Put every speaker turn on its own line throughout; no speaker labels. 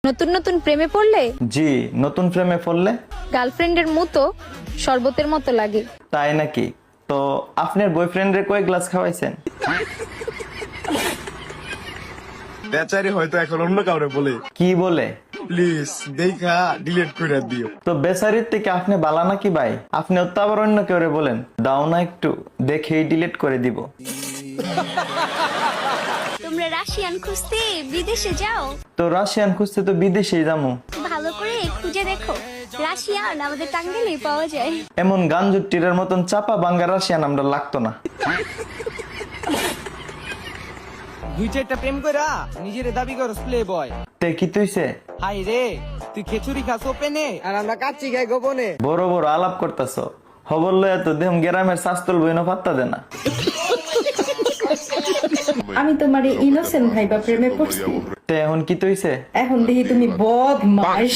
নতুন নতুন প্রেমে পড়লে
জি, নতুন প্রেমে পড়লে
গার্লফ্রেন্ডের মতো শরবতের মতো লাগে।
তাই নাকি? তো আপনার বয়ফ্রেন্ডের কয় গ্লাস খাওয়াইছেন?
বেচারি হয়তো এখন অন্য কাউরে বলে।
কি বলে?
প্লিজ দেখা ডিলিট করে দিও।
তো বেচারির থেকে আপনি বালা নাকি ভাই? আপনি তো আবার অন্য কেউ বলেন দাও না একটু, দেখেই ডিলিট করে দিব।
তোমরা রাশিয়ান খুঁজতে বিদেশে যাও?
তো রাশিয়ান খুঁজতে তো বিদেশেই যাবো।
ভালো করে খুঁজে দেখো, রাশিয়ান আমাদের টাঙ্গাইলেই পাওয়া যায়।
এমন গাঞ্জুটিরের মতন চাপা বাঙ্গা রাশিয়ান আমরা লাগতো না।
দুই চারটা প্রেম কইরা নিজের দাবি করস প্লে বয়।
তে কি তুইছে?
হাই রে, তুই খেচুরি খাস ওপেনে আর আমরা কাচ্চি খাই গোপনে।
বড় বড় আলাপ করতেছ, খবর লয়ে তো দেহ গ্রামের শাস্তল বইনো পাত্তা দে না।
আমি তোমার ইনোসেন্ট ভাইবা প্রেমে পড়ছি।
তে এখন কি তুইছে?
এখন দেখি তুমি বদমাশ।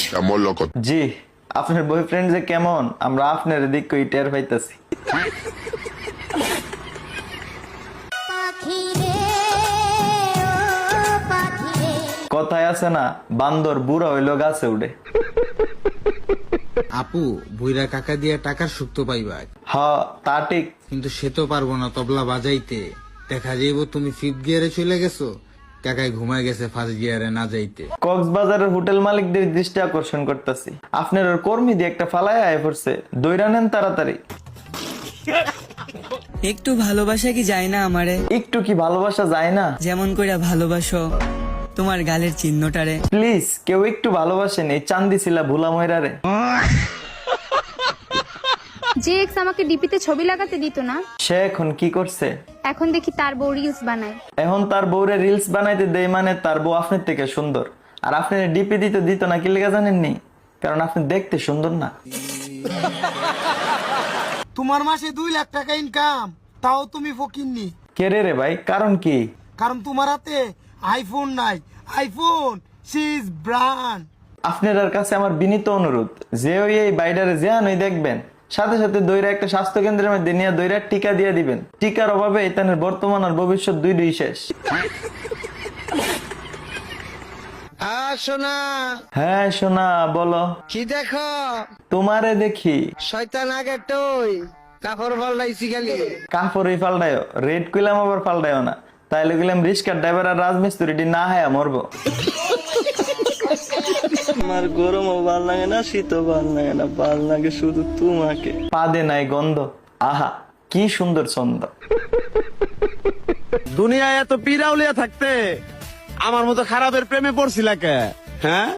জি, আপনার বয়ফ্রেন্ড যে কেমন আমরা আপনার দিক কই টের পাইতাছি। কথায় আছে না, বান্দর বুড়া হইলো গাছে উঠে।
আপু বুইরা কাকা দিয়া টাকার সুক্ত পাইবা,
হ তা ঠিক,
কিন্তু সে তো পারবো না তবলা বাজাইতে। দেখা যাইব তুমি ফিফথ গিয়ারে চলে গেছো, কাকায় ঘুমায় গেছে ফার্স্ট গিয়ারে না যাইতে।
কক্সবাজারের হোটেল মালিকদের দৃষ্টি আকর্ষণ করতেছি, আপনার ওর কর্মী দিয়ে একটা ফালায় আয় পড়ছে, দইরা নেন তাড়াতাড়ি।
একটু ভালোবাসা কি যায় না আমারে?
একটু কি ভালোবাসা যায় না?
যেমন কইরা ভালোবাসো তোমার গালের চিহ্নটারে।
প্লিজ কেউ একটু ভালোবাসেন এই চান্দি ছিলা ভুলা ময়রারে।
যে এক্স আমাকে ডিপিতে ছবি লাগাতে দিত না,
সে এখন কি করছে?
এখন দেখি তার বউ রিলস বানায়।
এখন তার বউরে রিলস বানাইতে দেয় মানে তার বউ আপনার থেকে সুন্দর। আর আপনি ডিপি দিতে দিত না কি লেগে জানেননি? কারণ আপনি দেখতে সুন্দর না।
তোমার মাসে 2 লাখ টাকা ইনকাম, তাও তুমি ফকিন্নি।
কে রে ভাই, কারণ কি?
কারণ তোমার হাতে আইফোন নাই। আইফোন সিজ ব্র্যান্ড।
আপনার কাছে আমার বিনীত অনুরোধ, যে ওই এই বাইডারে যে আনই দেখবেন সাথে সাথে দইরা একটা স্বাস্থ্য কেন্দ্রের মধ্যে নিয়ে দইরা টিকা দিয়ে দিবেন। টিকার অভাবে এতানের বর্তমান আর ভবিষ্যৎ দুই শেষ।
শোনা
হ্যাঁ সোনা বলো।
কি দেখো?
তোমারে দেখি।
শয়তান আগে টই কাপড় পাল্টাইছি খালি।
কাপড়ই পাল্টায়ও, রেড কইলাম আবার পাল্টায়ও না, তাইলে গেলাম রিস্কার ড্রাইভার আর রাজমিস্ত্রিটি না হায়া মরবো। আমার গরমও ভাল লাগে না, শীতও ভাল লাগে না, ভাল লাগে শুধু তোমাকে। পাদে নাই গন্ধ, আহা কি সুন্দর ছন্দ।
দুনিয়ায় এত পিরাউলিয়া থাকতে আমার মতো খারাপের প্রেমে পড়ছিলা কে? হ্যাঁ